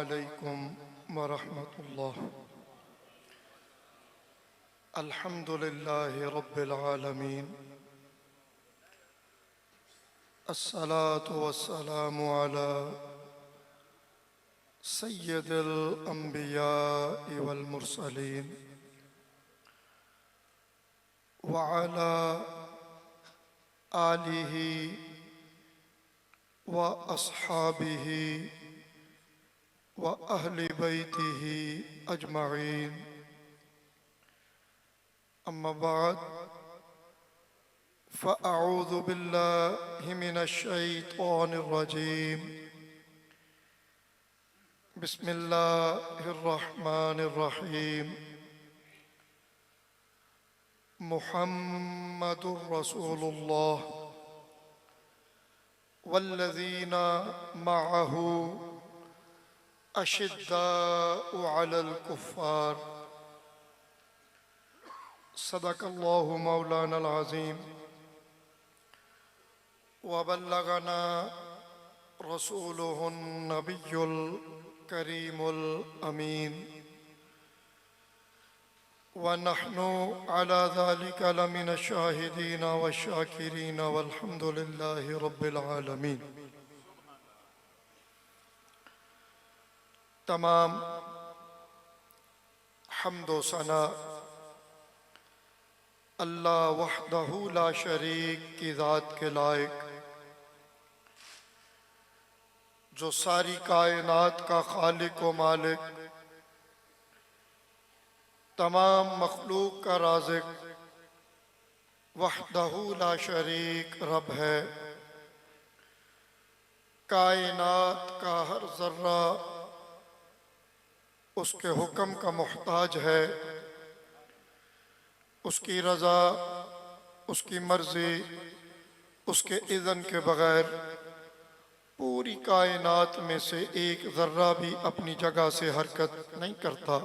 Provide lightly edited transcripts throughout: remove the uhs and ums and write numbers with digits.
अलैकुम वरहमतुल्लाह। अल्हम्दुलिल्लाहि रब्बिल आलमीन। अस्सलातु वस्सलामु अला सय्यिदिल अंबिया'i वल मुरसलीन व अला आलिहि व अस्हाबिहि व अहली बैतिही अजमईन। अम्मा बाद फ़अऊज़ु बिल्लाहि मिनश शैतानिर रजीम। बिस्मिल्लाहिर रहमानिर रहीम। मुहम्मदुर रसूलुल्लाह वल्लज़ीना मअहू अशिद्दाउ अलल कुफ़्फ़ार। सदक़ल्लाहु मौलानल अज़ीम व बल्लगना रसूलुहुन नबियुल करीमुल अमीन व नहनु अला ज़ालिका लमिनश शाहिदीन व शाकिरीन वल्हम्दुलिल्लाहि रब्बिल आलमीन। तमाम हम्द व सना अल्लाह वहदहू ला शरीक की ज़ात के लायक, जो सारी कायनात का खालिक व मालिक, तमाम मखलूक का राज़िक, वहदहू ला शरीक रब है। कायनात का हर ज़र्रा उसके हुक्म का मोहताज है। उसकी रज़ा, उसकी मर्ज़ी, उसके इज़्न के बग़ैर पूरी कायनात में से एक ज़र्रा भी अपनी जगह से हरकत नहीं करता।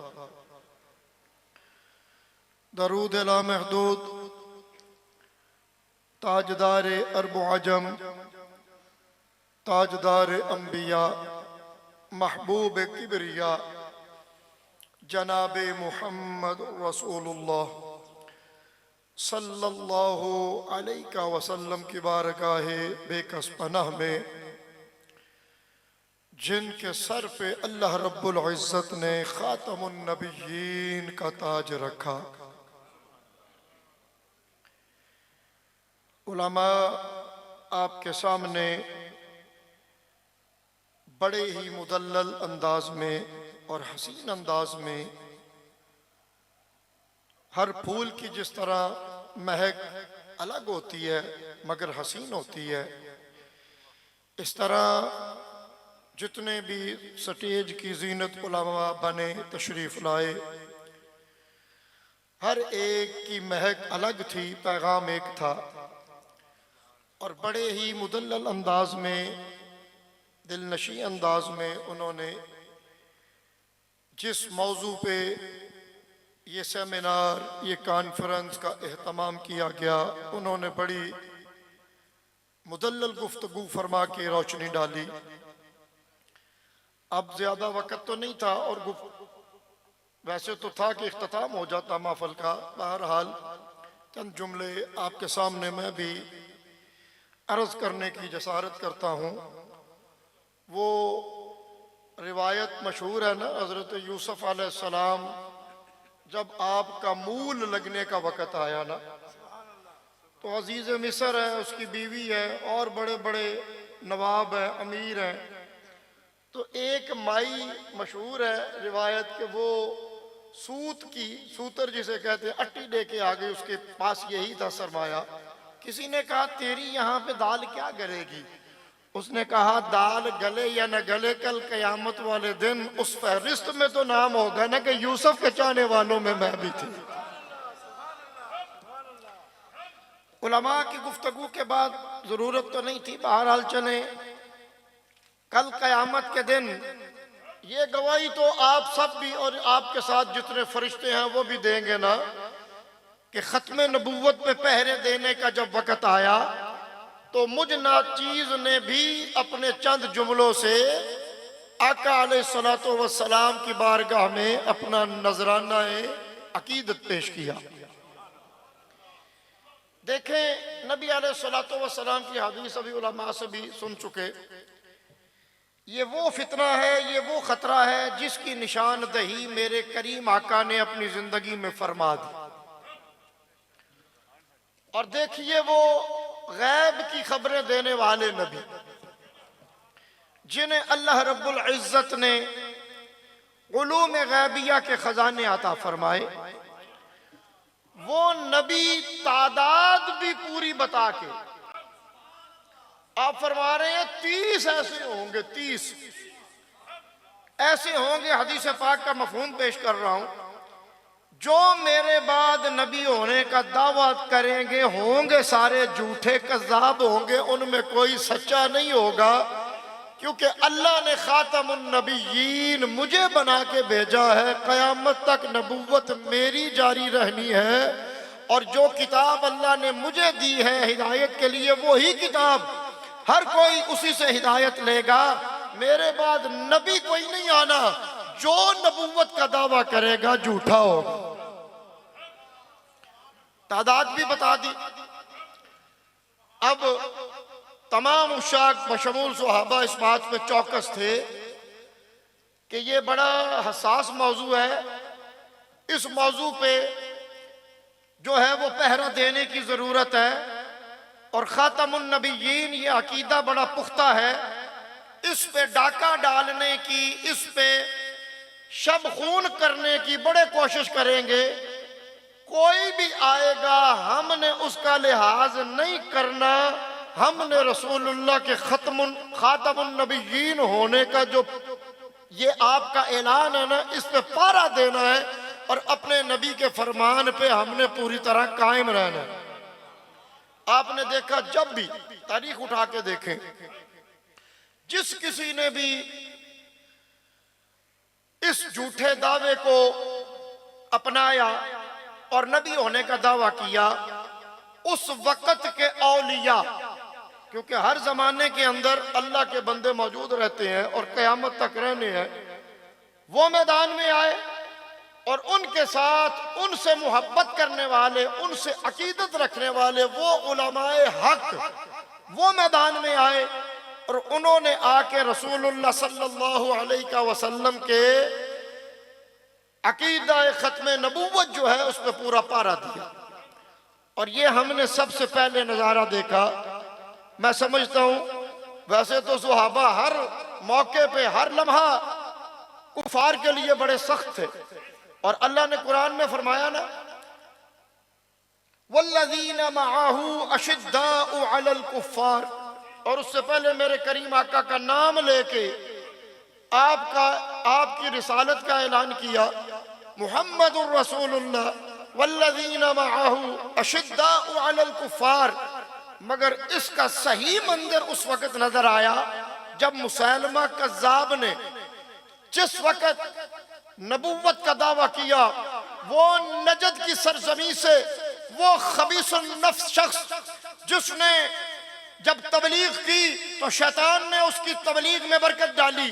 दरूद ला महदूद ताजदार अरब व अजम, ताजदार अंबिया, महबूब किबरिया, जनाब मुहम्मद रसूलुल्लाह सल्लल्लाहु अलैहि वसल्लम की बारगाह बेकस पनाह में, जिनके सर पे अल्लाह रब्बुल इज़्ज़त ने खातमुन नबिय्यीन का ताज रखा। उलमा आपके सामने बड़े ही मुदल्लल अंदाज में और हसीन अंदाज में, हर फूल की जिस तरह महक अलग होती है मगर हसीन होती है, इस तरह जितने भी स्टेज की जीनत उलमा बने तशरीफ लाए, हर एक की महक अलग थी, पैगाम एक था। और बड़े ही मुदल्लल अंदाज में, दिलनशी अंदाज में उन्होंने जिस मौजू पे ये सेमिनार, ये कॉन्फ्रेंस का एहतमाम किया गया, उन्होंने बड़ी मुदल्लल गुफ्तगू फरमा के रोशनी डाली। अब ज्यादा वक़्त तो नहीं था और वैसे तो था कि इख्तिताम हो जाता महफिल का। बहरहाल चंद जुमले आपके सामने मैं भी अर्ज करने की जसारत करता हूँ। वो रिवायत मशहूर है ना, हज़रत यूसुफ अलैहिस्सलाम जब आपका मूल लगने का वक़्त आया ना, तो अजीज़ मिस्र है, उसकी बीवी है और बड़े बड़े नवाब हैं, अमीर हैं। तो एक माई मशहूर है रिवायत के वो सूत की, सूतर जिसे कहते हैं, अट्टी दे के आ गई, उसके पास यही था सरमाया। किसी ने कहा तेरी यहाँ पे दाल क्या गलेगी? उसने कहा दाल गले या न गले, कल क़यामत वाले दिन उस फहरिस्त में तो नाम होगा ना कि यूसुफ के चाहने वालों में मैं भी थी। उलमा की गुफ्तगू के बाद जरूरत तो नहीं थी, बहरहाल चले। कल क़यामत के दिन ये गवाही तो आप सब भी और आपके साथ जितने फरिश्ते हैं वो भी देंगे ना कि खत्म नबुव्वत में पहरे देने का जब वक़्त आया तो मुझ नाचीज़ ने भी अपने चंद जुमलों से आका अलैहिस्सलातु वस्सलाम की बारगाह में अपना नजराना अकीदत पेश किया। देखें, नबी अलैहिस्सलातु वस्सलाम की हदीस अभी उलमा से भी सुन चुके। ये वो फितना है, ये वो खतरा है जिसकी निशानदही मेरे करीम आका ने अपनी जिंदगी में फरमा दी। और देखिए, वो गैब की खबरें देने वाले नबी जिन्हें अल्लाह रब्बुल इज्जत ने उलूम गैबिया के खजाने अता फरमाए, वो नबी तादाद भी पूरी बता के आप फरमा रहे हैं 30 ऐसे होंगे, 30 ऐसे होंगे। हदीस पाक का मफहूम पेश कर रहा हूं, जो मेरे बाद नबी होने का दावा करेंगे होंगे सारे झूठे कज़्ज़ाब होंगे, उनमें कोई सच्चा नहीं होगा, क्योंकि अल्लाह ने खातमुन नबिय्यीन मुझे बना के भेजा है। क़यामत तक नबुव्वत मेरी जारी रहनी है, और जो किताब अल्लाह ने मुझे दी है हिदायत के लिए, वही किताब हर कोई उसी से हिदायत लेगा। मेरे बाद नबी कोई नहीं आना, जो नबुव्वत का दावा करेगा झूठा होगा। तादाद भी बता दी। अब तमाम उशाक बशमूल सहाबा इस बात पे चौकस थे कि ये बड़ा हसास मौजू है, इस मौजू पे जो है वो पहरा देने की ज़रूरत है। और ख़ातमुन नबिय्यीन ये अकीदा बड़ा पुख्ता है, इस पे डाका डालने की, इस पे शब खून करने की बड़े कोशिश करेंगे। कोई भी आएगा, हमने उसका लिहाज नहीं करना। हमने रसूलुल्लाह के खातमुन नबिय्यीन होने का जो ये आपका ऐलान है ना, इस पे पारा देना है, और अपने नबी के फरमान पे हमने पूरी तरह कायम रहना है। आपने देखा, जब भी तारीख उठा के देखें, जिस किसी ने भी इस झूठे दावे को अपनाया और नबी होने का दावा किया, उस वक्त के औलिया, क्योंकि हर जमाने के अंदर अल्लाह के बंदे मौजूद रहते हैं और क़यामत तक रहने हैं, वो मैदान में आए और उनके साथ उनसे मोहब्बत करने वाले, उनसे अकीदत रखने वाले वो उलमाए हक वो मैदान में आए, और उन्होंने आके रसूलुल्लाह सल्लल्लाहु अलैहि वसल्लम के अकीदा ख़त्म नबूवत जो है उस पर पूरा पारा दिया। और ये हमने सबसे पहले नज़ारा देखा। मैं समझता हूँ वैसे तो सुहाबा हर मौके पे हर लम्हा कुफार के लिए बड़े सख्त थे, और अल्लाह ने कुरान में फरमाया ना, वल्लज़ीना मअहू अशिद्दाउ अलल कुफ़्फ़ार, और उससे पहले मेरे करीम आका का नाम लेके आपकी रिसालत का ऐलान किया, मुहम्मदुर रसूलुल्लाह वल्लज़ीना मअहू अशिद्दाउ अलल कुफ़्फ़ार। मगर इसका सही मंजर उस वक्त नजर आया जब मुसैलमा कज़्ज़ाब ने जिस वक्त नबुव्वत का दावा किया, वो नजद की सरजमी से वो खबीसुन नफ्स शख्स जिसने जब तबलीग की तो शैतान ने उसकी तबलीग में बरकत डाली।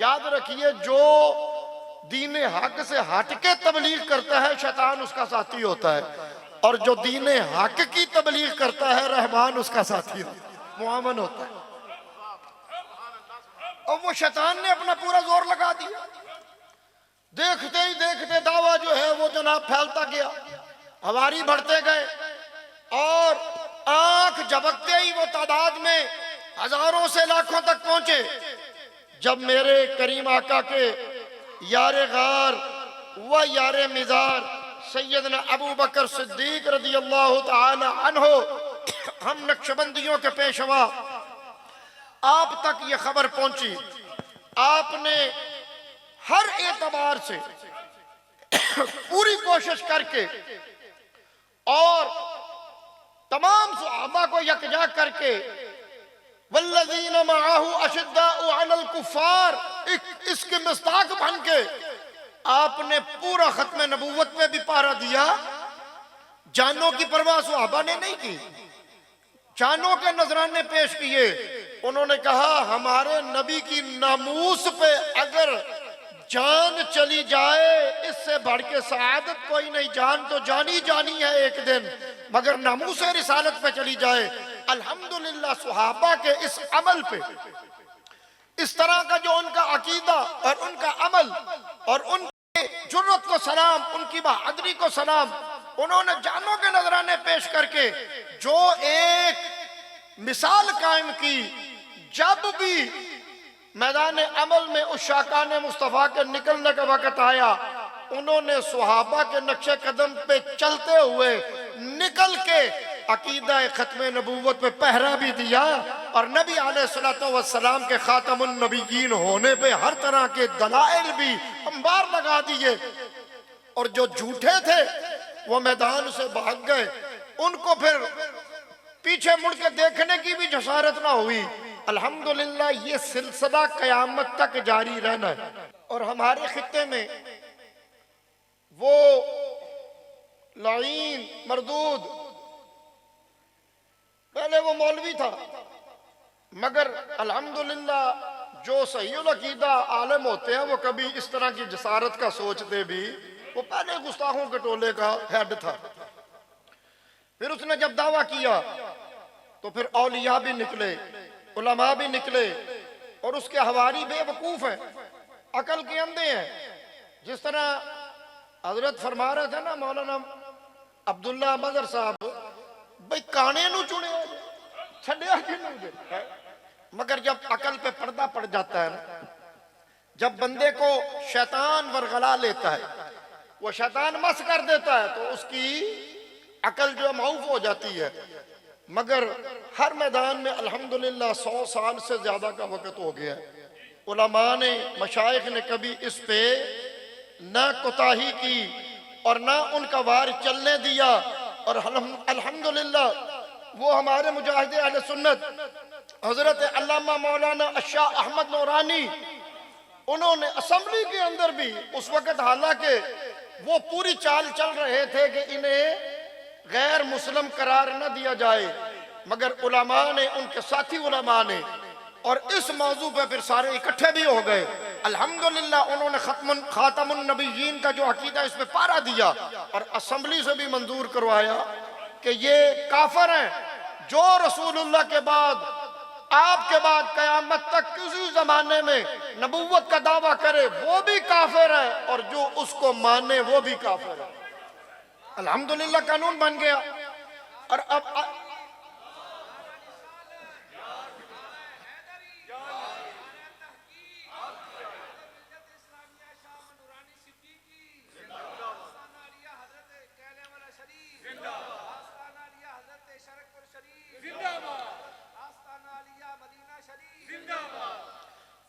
याद रखिए, जो दीन हक से हटके तबलीग करता है शैतान उसका साथी होता है, और जो दीन हक की तबलीग करता है रहमान उसका साथी होता है, मुआमन होता है। और वो शैतान ने अपना पूरा जोर लगा दिया। देखते ही देखते दावा जो है वो जनाब फैलता गया, हवारी बढ़ते गए, और आंख झपकते ही वो तादाद में हजारों से लाखों तक पहुंचे। जब मेरे करीम आका के यारे गार व यारे मिजार सैयदना अबू बकर सिद्दीक रज़ी अल्लाह ताला अन्हो, हम नक्शबंदियों के पेशवा, आप तक ये खबर पहुंची। आपने हर एतबार से पूरी कोशिश करके और तमाम सहाबा को यकजा करके वल्लज़ीना मअहू अशिद्दाउ अलल कुफ़्फ़ार, इसके मिस्ताक बन के आपने पूरा खत्म नबूवत में भी पारा दिया। जानों की परवाह सहाबा ने नहीं की, जानों के नजराने पेश किए, उन्होंने कहा हमारे नबी की नामूस पे अगर जान चली जाए इससे बढ़ के सआदत कोई नहीं। जान तो जानी जानी है एक दिन, मगर नामूस रिसालत पे चली जाए। अल्हम्दुलिल्लाह सुहाबा के इस अमल पे, इस तरह का जो उनका अकीदा और उनका अमल और उनकी जुर्रत को सलाम, उनकी बहादुरी को सलाम। उन्होंने जानों के नजराने पेश करके जो एक मिसाल कायम की, जब भी मैदान अमल में उस शाकान मुस्तफ़ा के निकलने का वक्त आया, उन्होंने सुहाबा के नक्शे कदम पे चलते हुए निकल के अकीदा खत्म नबूवत पे पहरा भी दिया और नबी अलैहिस्सलातु वस्सलाम के खातमुन नबीयीन होने पे हर तरह के दलाइल भी अंबार लगा दिए। और जो झूठे थे वो मैदान से भाग गए, उनको फिर पीछे मुड़ के देखने की भी जसारत ना हुई। अल्हम्दुलिल्लाह ये सिलसिला कयामत तक जारी रहना है। और हमारे खित्ते में वो लाइन मरदूद, पहले वो मौलवी था, मगर अल्हम्दुलिल्लाह जो सहीउल अकीदा आलिम होते हैं वो कभी इस तरह की जसारत का सोचते भी। वो पहले गुस्ताखों के टोले का हेड था। फिर उसने जब दावा किया तो फिर औलिया भी निकले, उलमा भी निकले, और उसके हवारी बेवकूफ हैं, अकल के अंधे हैं। जिस तरह हजरत फरमा रहे थे ना मौलाना अब्दुल्ला मजर साहब, भाई काने नू चुने छड़िया किनू दे। मगर जब अकल पे पर्दा पड़ जाता है ना, जब बंदे को शैतान वरगला लेता है, वो शैतान मस कर देता है, तो उसकी अकल जो माऊफ हो जाती है। मगर हर मैदान में अल्हम्दुलिल्लाह 100 साल से ज्यादा का वक्त हो गया। उलमा ने, मशाइख ने कभी इस पे ना कोताही की और ना उनका वार चलने दिया। और अल्हम्दुलिल्लाह वो हमारे मुजाहिद अहले सुन्नत हजरत अल्लामा मौलाना अशाह अहमद नूरानी, उन्होंने असेंबली के अंदर भी उस वक्त, हालांकि वो पूरी चाल चल रहे थे कि इन्हें गैर मुस्लिम करार न दिया जाए, मगर उलमा ने, उनके साथी उलमा ने, और इस मौजू पे फिर सारे इकट्ठे भी हो गए। अल्हम्दुलिल्लाह उन्होंने खातमुन नबीयीन का जो अकीदा इस पे पारा दिया और असेंबली से भी मंजूर करवाया कि ये काफिर हैं। जो रसूलुल्लाह के बाद, आपके बाद कयामत तक किसी जमाने में नबूवत का दावा करे वो भी काफिर है, और जो उसको माने वो भी काफिर है। अल्हम्दुलिल्लाह कानून बन गया। और अब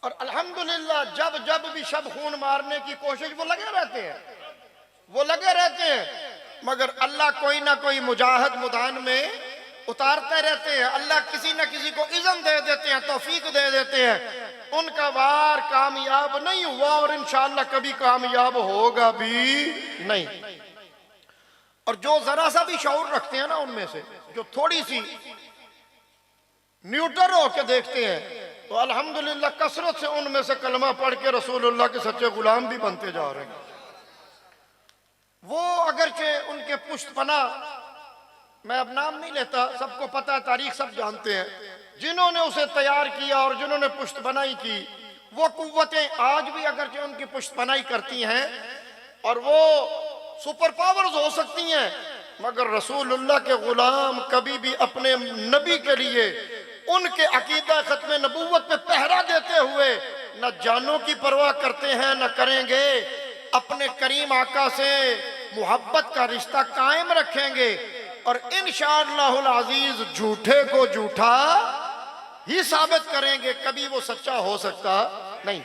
और अल्हम्दुलिल्लाह जब जब भी शब खून मारने की कोशिश वो लगे रहते हैं, वो लगे रहते हैं, मगर अल्लाह कोई ना कोई मुजाहिद मुदान में उतारते रहते हैं। अल्लाह किसी न किसी को इज़्न दे देते हैं, तौफीक दे देते हैं। उनका वार कामयाब नहीं हुआ और इंशाअल्लाह कभी कामयाब होगा भी नहीं। और जो जरा सा भी शऊर रखते हैं ना, उनमें से जो थोड़ी सी न्यूट्रल होकर देखते हैं, तो अल्हम्दुलिल्लाह कसरत से उनमें से कलमा पढ़ के रसूलुल्लाह के सच्चे गुलाम भी बनते जा रहे हैं। वो अगरचे उनके पुश्तपना, मैं अब नाम नहीं लेता, सबको पता है, तारीख सब जानते हैं, जिन्होंने उसे तैयार किया और जिन्होंने पुश्तपनाई की, वो कुव्वतें आज भी अगरचे उनकी पुश्तपनाई करती हैं और वो सुपर पावर्स हो सकती हैं, मगर रसूलुल्लाह के गुलाम कभी भी अपने नबी के लिए उनके अकीदा खत्म नबूवत पे पहरा देते हुए न जानों की परवाह करते हैं, न करेंगे। अपने करीम आका से मोहब्बत का रिश्ता कायम रखेंगे और इंशाअल्लाहुल अजीज झूठे को झूठा ही साबित करेंगे, कभी वो सच्चा हो सकता नहीं।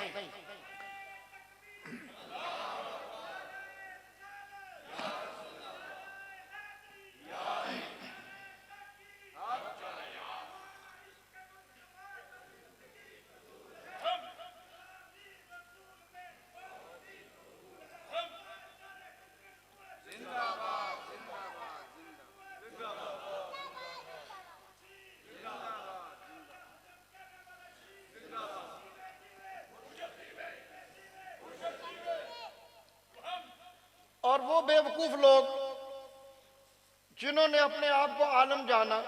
जिन्होंने अपने आप को आलम जाना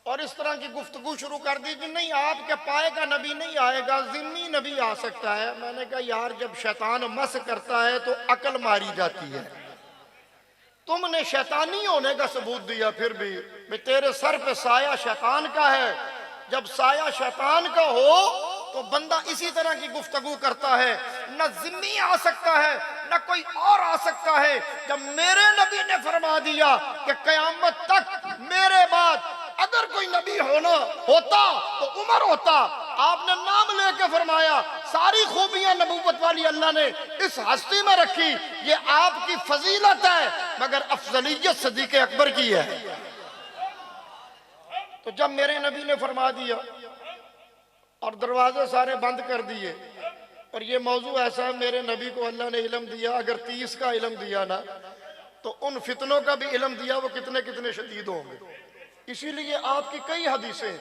और इस तरह की गुफ्तगू शुरू कर दी कि नहीं आपके पाए का नबी नहीं आएगा, जिम्मी नबी आ सकता है। मैंने कहा यार जब शैतान मस करता है तो अकल मारी जाती है। तुमने शैतानी होने का सबूत दिया, फिर भी तेरे सर पे साया शैतान का है। जब साया शैतान का हो तो बंदा इसी तरह की गुफ्तगू करता है। न जिम्मी आ सकता है न कोई और आ सकता है। जब मेरे नबी ने फरमा दिया कि कयामत तक मेरे बाद अगर कोई नबी होता तो उमर होता, आपने नाम लेके फरमाया। सारी खूबियां नबूवत वाली अल्लाह ने इस हस्ती में रखी। ये आपकी फजीलत है, मगर अफजलियत सदीक अकबर की है। तो जब मेरे नबी ने फरमा दिया और दरवाजे सारे बंद कर दिए, और ये मौजू ऐसा है, मेरे नबी को अल्लाह ने इल्म दिया, अगर 30 का इल्म दिया ना तो उन फितनों का भी इल्म दिया, वो कितने कितने शदीद होंगे। इसीलिए आपकी कई हदीसें,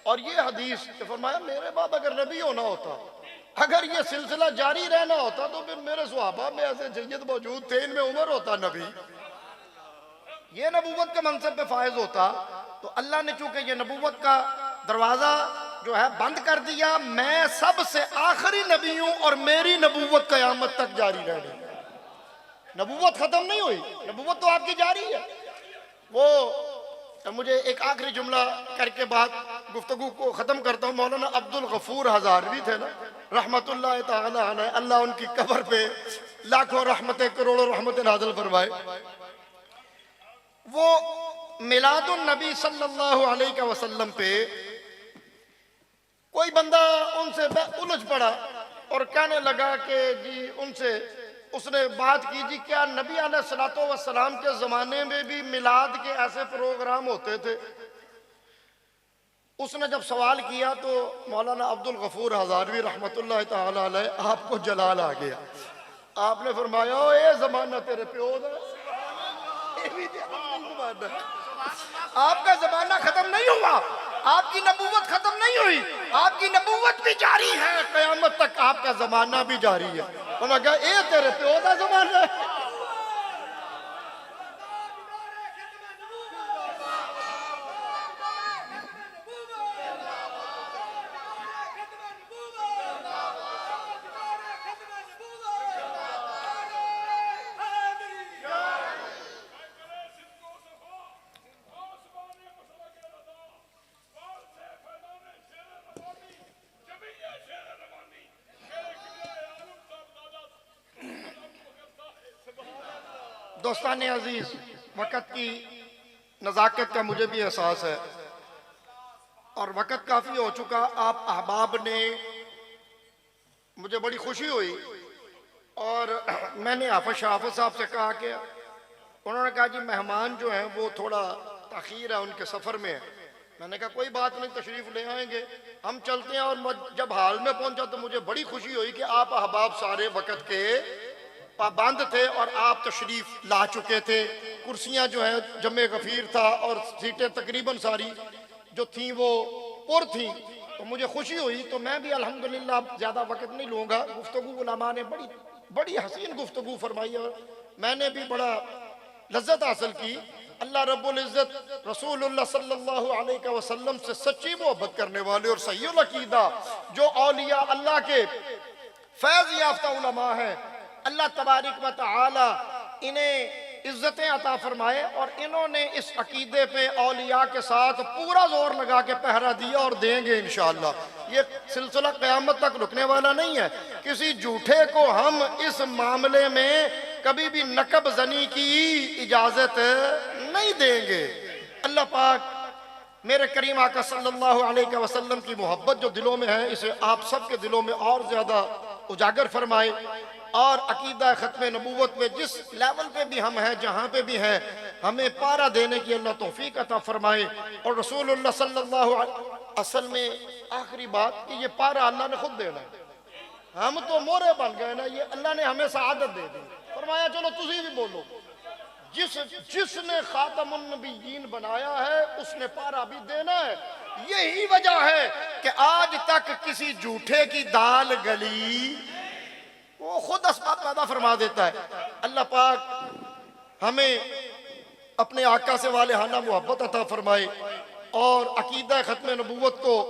और ये हदीस तो फरमाया मेरे बाद अगर नबी होना होता, अगर ये सिलसिला जारी रहना होता तो फिर मेरे सहाबा में ऐसे जय्यद मौजूद थे, इनमें उमर होता नबी, ये नबूवत के मनसब पे फायज होता। तो अल्लाह ने चूंकि ये नबूवत का दरवाजा जो है बंद कर दिया, मैं सबसे आखिरी नबी हूं और मेरी नबूवत कयामत तक जारी रहेगी। नबूवत खत्म नहीं हुई, नबूवत तो आपकी जारी है। वो मुझे एक आखिरी जुमला करके बाद गुफ्तगू को खत्म करता हूँ। मौलाना अब्दुल गफूर हजारवी थे ना, रहमतुल्लाह ताला अलैह, अल्लाह उनकी कब्र पे लाखों रहमतें करोड़ों रहमतें नाज़िल फरमाए। वो मिलादुन नबी सल्लल्लाहु अलैहि वसल्लम पे कोई बंदा उनसे उलझ पड़ा और कहने लगा कि जी उनसे उसने बात की, जी क्या नबी अलैहिस्सलातो वस्सलाम के ज़माने में भी मिलाद के ऐसे प्रोग्राम होते थे? उसने जब सवाल किया तो मौलाना अब्दुल गफूर हजारवी रहमतुल्लाह ताला अलैह आपको जलाल आ गया। आपने फरमाया ये ज़माना तेरे प्यो दा, आपका ज़माना खत्म नहीं हुआ, आपकी नबूवत खत्म नहीं हुई, आपकी नबूवत भी जारी है, क़यामत तक आपका ज़माना भी जारी है। उन्होंने कहा ये तेरे प्यो का ज़माना है। दोस्तान अजीज, वक़्त की नज़ाकत का मुझे भी एहसास है और वक़्त काफ़ी हो चुका। आप अहबाब ने मुझे बड़ी खुशी हुई और मैंने हाफ़िज़ साहब से कहा कि उन्होंने कहा जी मेहमान जो हैं वो थोड़ा ताख़ीर है, उनके सफ़र में है। मैंने कहा कोई बात नहीं, तशरीफ़ ले आएंगे, हम चलते हैं। और जब हाल में पहुंचा तो मुझे बड़ी खुशी हुई कि आप अहबाब सारे वक़्त के पाबंद थे और आप तशरीफ ला चुके थे। कुर्सियां जो है जमे गफीर था और सीटें तकरीबन सारी जो थी वो पुर थी, तो मुझे खुशी हुई। तो मैं भी अल्हम्दुलिल्लाह ज़्यादा वक़्त नहीं लूँगा। गुफ्तगू उलमा ने बड़ी बड़ी हसीन गुफ्तगू फरमाई और मैंने भी बड़ा लज्जत हासिल की। अल्लाह रब्बुल इज़्ज़त रसूलुल्लाह सल्लल्लाहु अलैहि वसल्लम से सच्ची मोहब्बत करने वाले और सहीहुल अकीदा जो औलिया अल्लाह के फैज़ याफ्ता उलमा हैं, अल्लाह तबारिक व तआला इन्हें इज्जतें अता फरमाए और इन्होंने इस अकीदे पे औलिया के साथ पूरा जोर लगा के पहरा दिया और देंगे इंशाअल्लाह। ये सिलसिला क़यामत तक रुकने वाला नहीं है। किसी झूठे को हम इस मामले में कभी भी नकब जनी की इजाजत नहीं देंगे। अल्लाह पाक मेरे करीम आका सल्लल्लाहु अलैहि वसल्लम की मोहब्बत जो दिलों में है, इसे आप सबके दिलों में और ज्यादा उजागर फरमाए और अकीदा ख़त्म नबूवत में जिस लेवल पे भी हम हैं, जहाँ पे भी हैं, हमें पारा देने की अल्लाह तौफीक अता फरमाए। और रसूलुल्लाह सल्लल्लाहु अलैहि वसल्लम असल में आखिरी बात कि ये पारा अल्लाह ने खुद देना है, हम तो मोरे बन गए ना, ये अल्लाह ने हमें सआदत दे दी। फरमाया चलो तुझी भी बोलो, जिसने खातमुन नबिय्यीन बनाया है उसने पारा भी देना है। यही वजह है कि आज तक किसी झूठे की दाल गली, वो खुद असबाब पैदा फरमा देता है। अल्लाह पाक हमें अपने आका से वालेहाना मोहब्बत अता फरमाए और अकीदा ख़त्म नबूवत को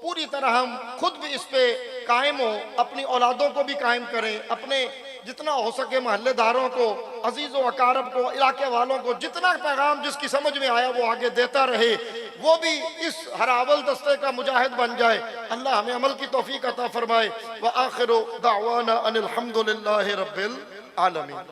पूरी तरह हम खुद भी इस पे कायम हो, अपनी औलादों को भी कायम करें, अपने जितना हो सके महल्लेदारों को, अजीज़ों अकारब को, इलाके वालों को जितना पैगाम जिसकी समझ में आया वो आगे देता रहे, वो भी इस हरावल दस्ते का मुजाहिद बन जाए। अल्लाह हमें अमल की तौफीक अता फरमाए। व आखिरु दावाना अनिल हम्दुलिल्लाहि रब्बिल आलमीन।